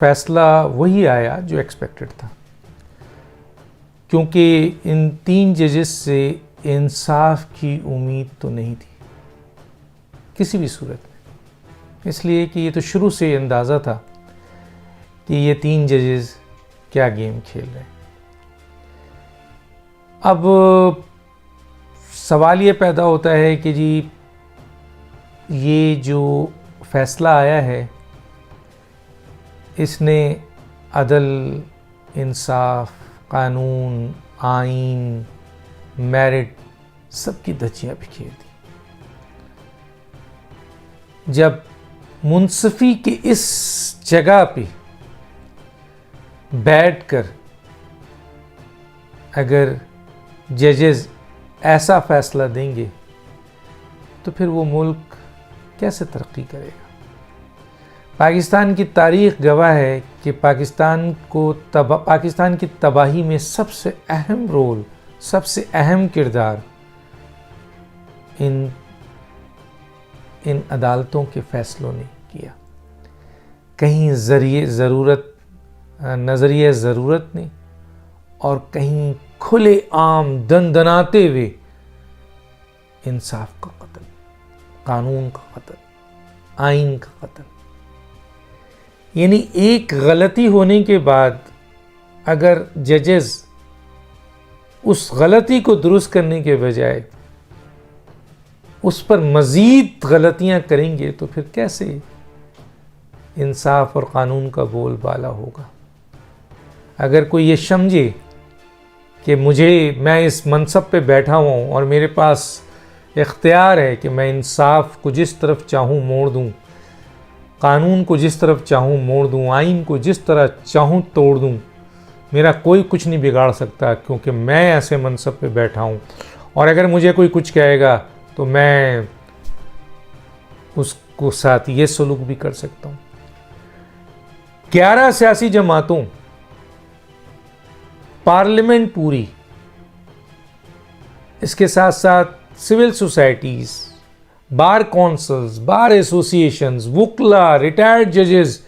फैसला वही आया जो एक्सपेक्टेड था, क्योंकि इन 3 जजेस से इंसाफ की उम्मीद तो नहीं थी किसी भी सूरत में, इसलिए कि ये तो शुरू से अंदाज़ा था कि ये 3 जजेस क्या गेम खेल रहे हैं। अब सवाल ये पैदा होता है कि जी ये जो फैसला आया है इसने अदल, इंसाफ, कानून, आइन, मेरिट सबकी धज्जियां बिखेर दी। जब मुंसफी के इस जगह पे बैठकर अगर जजेस ऐसा फैसला देंगे तो फिर वो मुल्क कैसे तरक्की करेगा। पाकिस्तान की तारीख गवाह है कि पाकिस्तान की तबाही में सबसे अहम रोल, सबसे अहम किरदार इन अदालतों के फैसलों ने किया। कहीं नज़रिए ज़रूरत ने और कहीं खुले आम दनदनाते हुए इंसाफ का कत्ल, कानून का कत्ल, आइन का कत्ल। यानी एक गलती होने के बाद अगर जजेस उस गलती को दुरुस्त करने के बजाय उस पर मज़ीद गलतियां करेंगे तो फिर कैसे इंसाफ और कानून का बोलबाला होगा। अगर कोई ये समझे कि मैं इस मनसब पे बैठा हुआ हूँ और मेरे पास इख्तियार है कि मैं इंसाफ को जिस तरफ चाहूँ मोड़ दूँ, कानून को जिस तरफ चाहूँ मोड़ दूँ, आइन को जिस तरह चाहूँ तोड़ दूँ, मेरा कोई कुछ नहीं बिगाड़ सकता क्योंकि मैं ऐसे मनसब पे बैठा हूँ, और अगर मुझे कोई कुछ कहेगा तो मैं उसको साथ ये सलूक भी कर सकता हूँ। 11 सियासी जमातों, पार्लियामेंट पूरी, इसके साथ साथ सिविल सोसाइटीज़, बार कौंसल्स, बार एसोसिएशंस, वुकला, रिटायर्ड जजेस,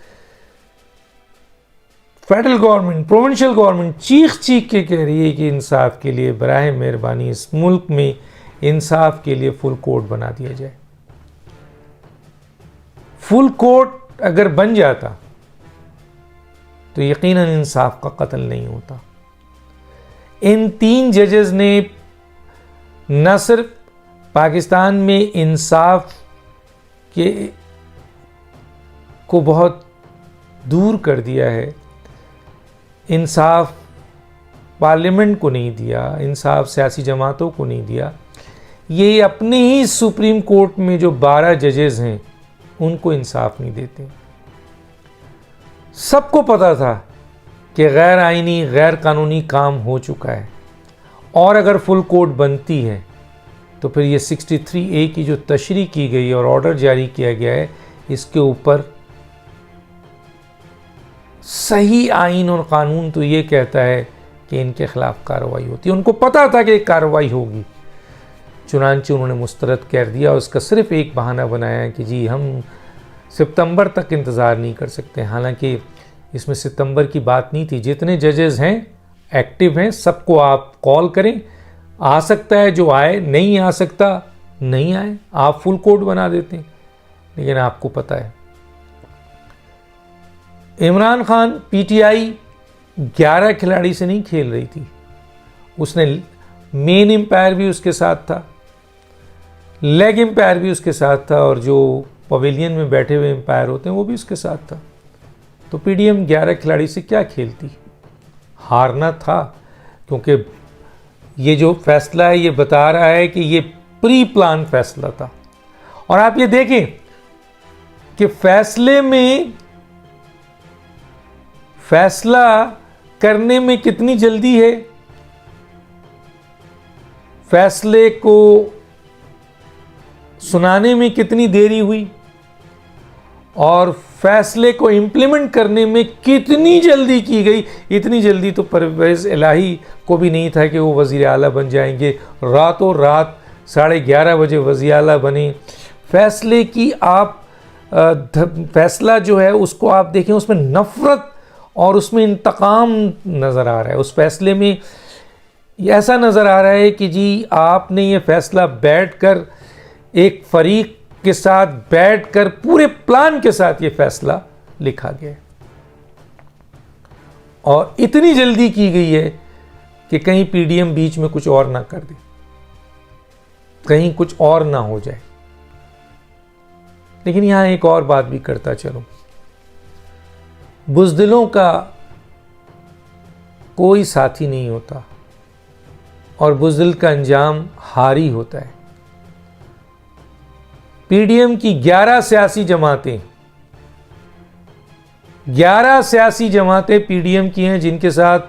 फेडरल गवर्नमेंट, प्रोविंशियल गवर्नमेंट चीख के कह रही है कि इंसाफ के लिए बराए मेहरबानी इस मुल्क में इंसाफ के लिए फुल कोर्ट बना दिया जाए। फुल कोर्ट अगर बन जाता तो यकीनन इंसाफ का कत्ल नहीं होता। इन 3 जजेस ने न सिर्फ पाकिस्तान में इंसाफ को बहुत दूर कर दिया है, इंसाफ पार्लियामेंट को नहीं दिया, इंसाफ सियासी जमातों को नहीं दिया, ये अपने ही सुप्रीम कोर्ट में जो 12 जजेस हैं उनको इंसाफ नहीं देते। सबको पता था कि गैर आइनी, गैर कानूनी काम हो चुका है, और अगर फुल कोर्ट बनती है तो फिर ये 63A की जो तशरीह की गई और ऑर्डर जारी किया गया है, इसके ऊपर सही आइन और कानून तो ये कहता है कि इनके खिलाफ कार्रवाई होती है। उनको पता था कि कार्रवाई होगी, चुनांचे उन्होंने मुस्तरद कर दिया। उसका सिर्फ एक बहाना बनाया कि जी हम सितंबर तक इंतज़ार नहीं कर सकते। हालांकि इसमें सितंबर की बात नहीं थी। जितने जजेस हैं, एक्टिव हैं, सबको आप कॉल करें, आ सकता है जो आए, नहीं आ सकता नहीं आए, आप फुल कोर्ट बना देते हैं। लेकिन आपको पता है इमरान खान पीटीआई 11 खिलाड़ी से नहीं खेल रही थी, उसने मेन एम्पायर भी उसके साथ था, लेग एम्पायर भी उसके साथ था, और जो पवेलियन में बैठे हुए एम्पायर होते हैं वो भी उसके साथ था। तो पीडीएम 11 खिलाड़ी से क्या खेलती, हारना था। क्योंकि ये जो फैसला है ये बता रहा है कि ये प्री प्लान फैसला था। और आप ये देखें कि फैसला करने में कितनी जल्दी है, फैसले को सुनाने में कितनी देरी हुई, और फैसले को इम्प्लीमेंट करने में कितनी जल्दी की गई। इतनी जल्दी तो परवेज़ इलाही को भी नहीं था कि वो वज़ीर आला बन जाएंगे। रातों रात 11:30 बजे वज़ीर आला बने। फैसले की आप फैसला जो है उसको आप देखें, उसमें नफ़रत और उसमें इंतकाम नज़र आ रहा है। उस फैसले में ऐसा नज़र आ रहा है कि जी आपने ये फैसला बैठकर एक फरीक के साथ बैठकर पूरे प्लान के साथ ये फैसला लिखा गया और इतनी जल्दी की गई है कि कहीं पीडीएम बीच में कुछ और ना कर दे, कहीं कुछ और ना हो जाए। लेकिन यहां एक और बात भी करता चलो, बुज़दिलों का कोई साथी नहीं होता और बुज़दिल का अंजाम हारी होता है। पीडीएम की 11 सियासी जमातें पीडीएम की हैं, जिनके साथ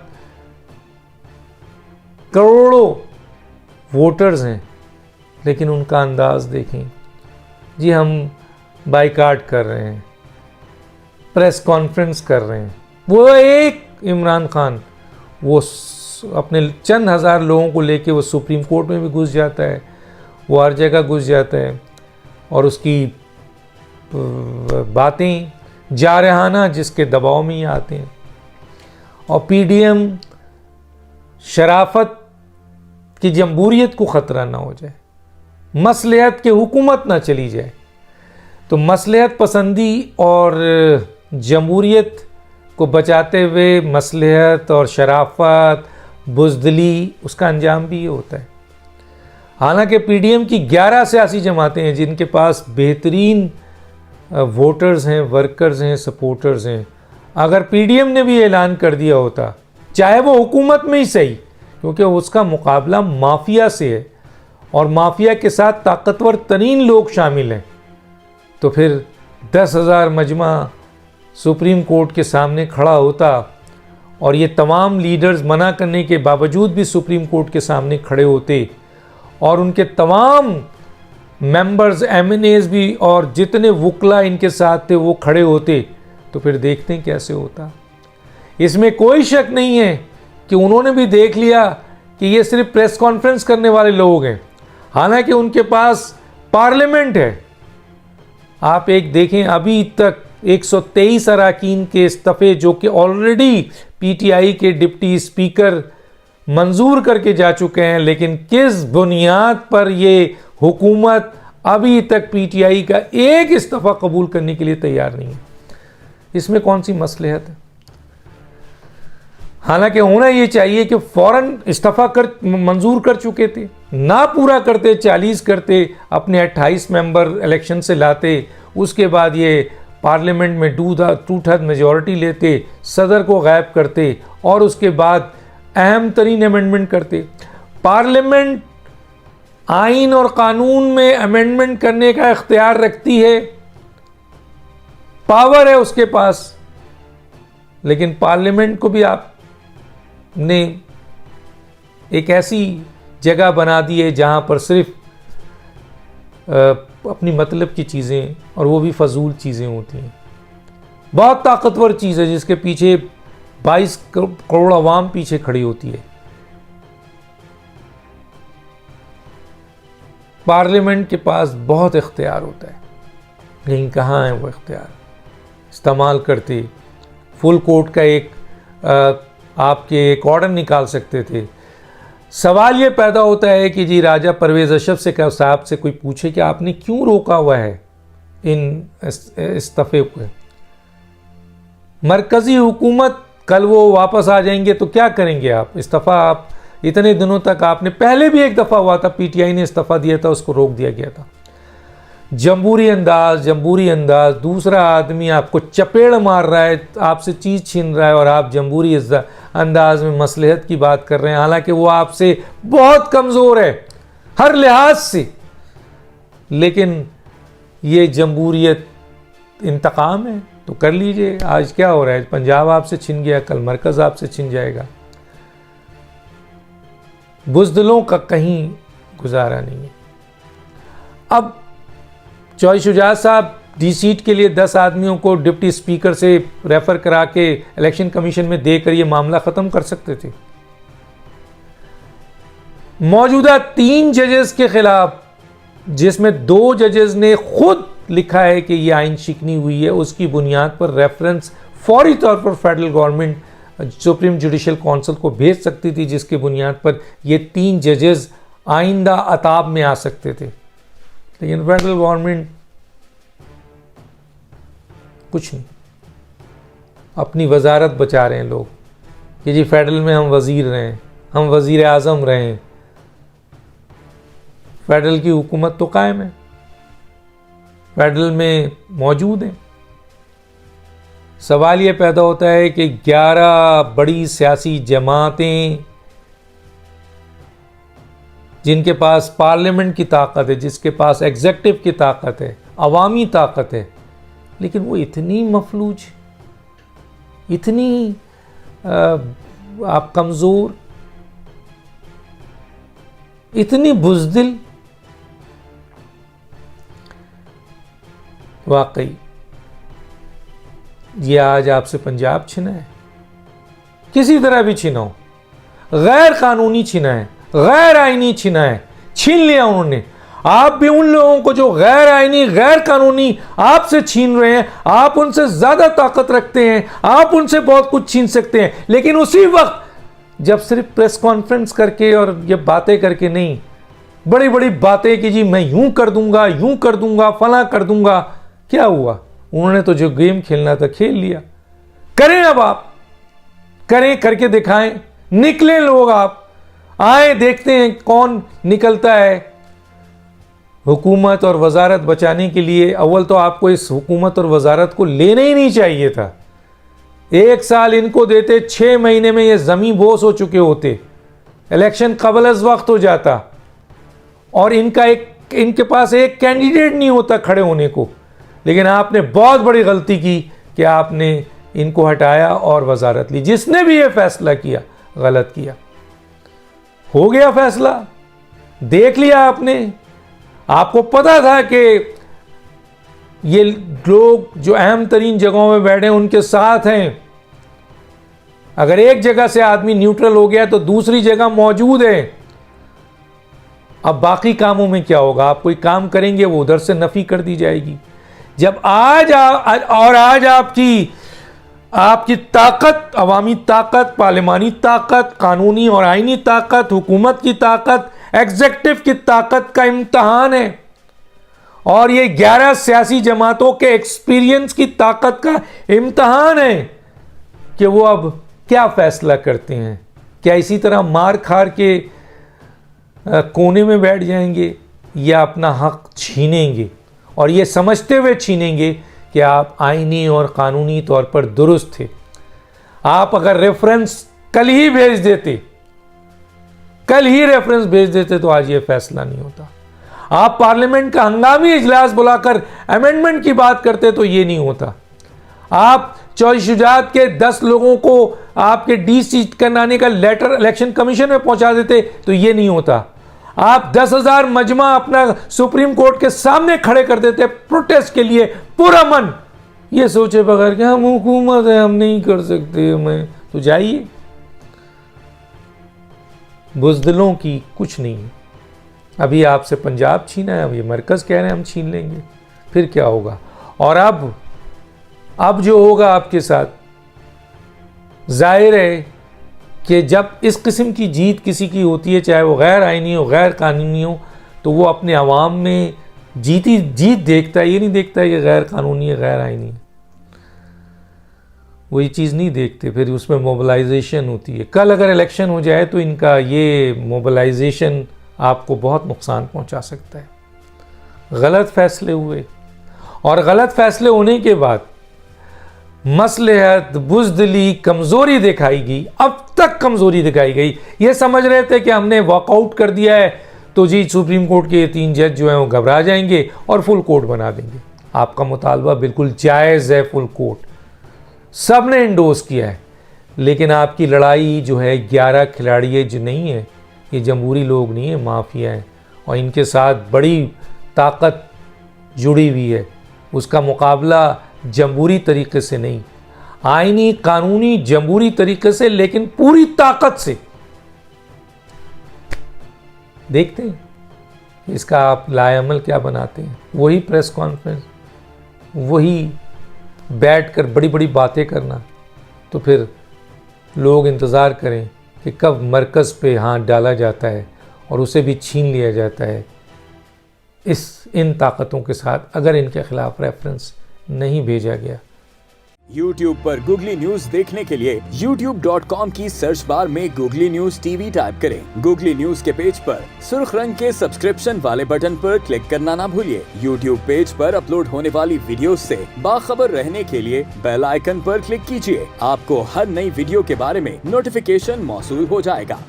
करोड़ों वोटर्स हैं, लेकिन उनका अंदाज देखें जी, हम बाइकाट कर रहे हैं, प्रेस कॉन्फ्रेंस कर रहे हैं। वो एक इमरान खान वो अपने चंद हज़ार लोगों को लेके वो सुप्रीम कोर्ट में भी घुस जाता है, वो हर जगह घुस जाता है और उसकी बातें जारहाना जिसके दबाव में ही आते हैं। और पीडीएम शराफत की जमहूरियत को ख़तरा ना हो जाए, मसलहत की हुकूमत ना चली जाए, तो मसलहत पसंदी और जमहूरियत को बचाते हुए मसलहत और शराफत, बुज़दिली, उसका अंजाम भी ये होता है। हालांकि पीडीएम की 11 सियासी जमातें हैं जिनके पास बेहतरीन वोटर्स हैं, वर्कर्स हैं, सपोर्टर्स हैं। अगर पीडीएम ने भी ऐलान कर दिया होता, चाहे वो हुकूमत में ही सही, क्योंकि उसका मुकाबला माफिया से है और माफिया के साथ ताकतवर तरीन लोग शामिल हैं, तो फिर 10,000 मजमा सुप्रीम कोर्ट के सामने खड़ा होता और ये तमाम लीडर्स मना करने के बावजूद भी सुप्रीम कोर्ट के सामने खड़े होते और उनके तमाम मेंबर्स, एमएनएस भी और जितने वुकला इनके साथ थे वो खड़े होते, तो फिर देखते हैं कैसे होता। इसमें कोई शक नहीं है कि उन्होंने भी देख लिया कि ये सिर्फ प्रेस कॉन्फ्रेंस करने वाले लोग हैं, हालांकि उनके पास पार्लियामेंट है। आप एक देखें, अभी तक 123 अरकान के इस्तीफे जो कि ऑलरेडी पीटीआई के डिप्टी स्पीकर मंजूर करके जा चुके हैं, लेकिन किस बुनियाद पर ये हुकूमत अभी तक पीटीआई का एक इस्तीफा कबूल करने के लिए तैयार नहीं है। इसमें कौन सी मसलहत है? हालांकि होना ये चाहिए कि फौरन इस्तीफा मंजूर कर चुके थे, ना पूरा करते 40 करते, अपने 28 मेंबर इलेक्शन से लाते, उसके बाद ये पार्लियामेंट में 2/3 मेजॉरिटी लेते, सदर को गायब करते और उसके बाद अहम तरीन अमेंडमेंट करते। पार्लियामेंट आइन और कानून में अमेंडमेंट करने का इख्तियार रखती है, पावर है उसके पास, लेकिन पार्लियामेंट को भी आपने एक ऐसी जगह बना दी है जहां पर सिर्फ अपनी मतलब की चीज़ें, और वो भी फजूल चीज़ें होती हैं। बहुत ताकतवर चीज़ है जिसके पीछे 22 करोड़ आवाम पीछे खड़ी होती है। पार्लियामेंट के पास बहुत इख्तियार होता है, लेकिन कहाँ है वो इख्तियार? इस्तेमाल करते फुल कोर्ट का आपके एक ऑर्डर निकाल सकते थे। सवाल ये पैदा होता है कि जी राजा परवेज़ अशरफ से साहब से कोई पूछे कि आपने क्यों रोका हुआ है इन इस्तीफे को? मरकज़ी हुकूमत कल वो वापस आ जाएंगे तो क्या करेंगे आप? इस्तीफा आप इतने दिनों तक आपने, पहले भी एक दफ़ा हुआ था, पीटीआई ने इस्तीफा दिया था, उसको रोक दिया गया था। जमहूरी अंदाज, दूसरा आदमी आपको चपेड़ मार रहा है, आपसे चीज़ छीन रहा है और आप जमहूरी अंदाज में मसलहत की बात कर रहे हैं, हालांकि वो आपसे बहुत कमज़ोर है हर लिहाज से। लेकिन ये जमहूरियत इंतकाम है तो कर लीजिए। आज क्या हो रहा है? पंजाब आपसे छिन गया, कल मरकज़ आपसे छिन जाएगा। बुज़दिलों का कहीं गुजारा नहीं है। अब चौधरी शुजात साहब डी सीट के लिए 10 आदमियों को डिप्टी स्पीकर से रेफर करा के इलेक्शन कमीशन में देकर ये मामला ख़त्म कर सकते थे। मौजूदा 3 जजेस के खिलाफ, जिसमें 2 जजेस ने खुद लिखा है कि ये आइन शिकनी हुई है, उसकी बुनियाद पर रेफरेंस फौरी तौर पर federal government supreme judicial council को भेज सकती थी, जिसकी बुनियाद पर ये 3 जजेस आइंदा अताब में आ सकते थे। लेकिन फेडरल गवर्नमेंट कुछ नहीं, अपनी वजारत बचा रहे हैं लोग कि जी फेडरल में हम वजीर रहे हैं, हम वजीर आज़म रहे हैं, फेडरल की हुकूमत तो कायम है, फेडरल में मौजूद हैं। सवाल ये पैदा होता है कि 11 बड़ी सियासी जमातें जिनके पास पार्लियामेंट की ताकत है, जिसके पास एग्जेक्टिव की ताकत है, अवामी ताकत है, लेकिन वो इतनी मफलूज, इतनी आप कमज़ोर, इतनी बुज़दिल। वाकई ये आज आपसे पंजाब छिना है, किसी तरह भी छिना हो, गैर कानूनी छिना है, गैर आईनी छिना है, छीन लिया उन्होंने। आप भी उन लोगों को जो गैर आईनी गैर कानूनी आपसे छीन रहे हैं, आप उनसे ज्यादा ताकत रखते हैं, आप उनसे बहुत कुछ छीन सकते हैं, लेकिन उसी वक्त जब सिर्फ प्रेस कॉन्फ्रेंस करके और ये बातें करके नहीं, बड़ी बड़ी बातें कि जी मैं यूं कर दूंगा, फला कर दूंगा, क्या हुआ? उन्होंने तो जो गेम खेलना था खेल लिया। करें, अब आप करें, करके दिखाएं, निकले लोग, आप आए, देखते हैं कौन निकलता है हुकूमत और वजारत बचाने के लिए। अव्वल तो आपको इस हुकूमत और वजारत को लेना ही नहीं चाहिए था। 1 साल इनको देते, 6 महीने में ये जमीन बोस हो चुके होते, इलेक्शन कबल अज वक्त हो जाता और इनके पास एक कैंडिडेट नहीं होता खड़े होने को। लेकिन आपने बहुत बड़ी गलती की कि आपने इनको हटाया और वजारत ली। जिसने भी ये फैसला किया गलत किया। हो गया फैसला, देख लिया आपने, आपको पता था कि ये लोग जो अहम तरीन जगहों में बैठे हैं उनके साथ हैं। अगर एक जगह से आदमी न्यूट्रल हो गया तो दूसरी जगह मौजूद है। अब बाकी कामों में क्या होगा? आप कोई काम करेंगे वो उधर से नफी कर दी जाएगी। जब आज आपकी ताकत, अवामी ताकत, पार्लिमानी ताकत, कानूनी और आईनी ताकत, हुकूमत की ताकत, एग्जेक्टिव की ताकत का इम्तहान है और ये 11 सियासी जमातों के एक्सपीरियंस की ताकत का इम्तहान है कि वो अब क्या फैसला करते हैं। क्या इसी तरह मार खार के कोने में बैठ जाएंगे या अपना हक छीनेंगे, और ये समझते हुए छीनेंगे कि आप आईनी और कानूनी तौर पर दुरुस्त थे। आप अगर रेफरेंस कल ही भेज देते तो आज ये फैसला नहीं होता। आप पार्लियामेंट का हंगामी इजलास बुलाकर अमेंडमेंट की बात करते तो ये नहीं होता। आप चौधरी शुजात के 10 लोगों को आपके डीसी कराने का लेटर इलेक्शन कमीशन में पहुंचा देते तो ये नहीं होता। आप 10,000 मजमा अपना सुप्रीम कोर्ट के सामने खड़े कर देते प्रोटेस्ट के लिए, पूरा मन ये सोचे बगैर कि हम हुकूमत है, हम नहीं कर सकते, मैं तो जाइए। बुज़दिलों की कुछ नहीं है। अभी आपसे पंजाब छीना है, अब ये मरकज़ कह रहे हैं हम छीन लेंगे, फिर क्या होगा? और अब जो होगा आपके साथ, जाहिर है कि जब इस किस्म की जीत किसी की होती है, चाहे वो गैर आईनी हो, गैर कानूनी हो, तो वो अपने अवाम में जीत देखता है। ये नहीं देखता है कि गैर कानूनी है, गैर आईनी है, वो ये चीज़ नहीं देखते। फिर उसमें मोबिलाइजेशन होती है। कल अगर इलेक्शन हो जाए तो इनका ये मोबिलाइजेशन आपको बहुत नुकसान पहुंचा सकता है। गलत फैसले हुए और गलत फैसले होने के बाद मसलहत, बुज़दिली, कमज़ोरी दिखाई गई। अब तक कमज़ोरी दिखाई गई। ये समझ रहे थे कि हमने वॉकआउट कर दिया है तो जी सुप्रीम कोर्ट के 3 जज जो हैं वो घबरा जाएंगे और फुल कोर्ट बना देंगे। आपका मुतालबा बिल्कुल जायज़ है, फुल कोर्ट सब ने इंडोर्स किया है। लेकिन आपकी लड़ाई जो है 11 खिलाड़ी जो नहीं है, ये जमहूरी लोग नहीं है, माफिया हैं और इनके साथ बड़ी ताकत जुड़ी हुई है। उसका मुकाबला जमहूरी तरीके से नहीं, आईनी कानूनी जमहूरी तरीके से, लेकिन पूरी ताकत से। देखते हैं इसका आप लाएअमल क्या बनाते हैं। वही प्रेस कॉन्फ्रेंस वही बैठकर बड़ी बड़ी बातें करना, तो फिर लोग इंतज़ार करें कि कब मरकज़ पे हाथ डाला जाता है और उसे भी छीन लिया जाता है। इन ताकतों के साथ अगर इनके खिलाफ रेफरेंस नहीं भेजा गया। YouTube पर गूगली न्यूज देखने के लिए youtube.com की सर्च बार में गूगली न्यूज टीवी टाइप करें। गूगली न्यूज के पेज पर सुर्ख रंग के सब्सक्रिप्शन वाले बटन पर क्लिक करना ना भूलिए। YouTube पेज पर अपलोड होने वाली वीडियोस से बाखबर रहने के लिए बेल आइकन पर क्लिक कीजिए। आपको हर नई वीडियो के बारे में नोटिफिकेशन मौसूल हो जाएगा।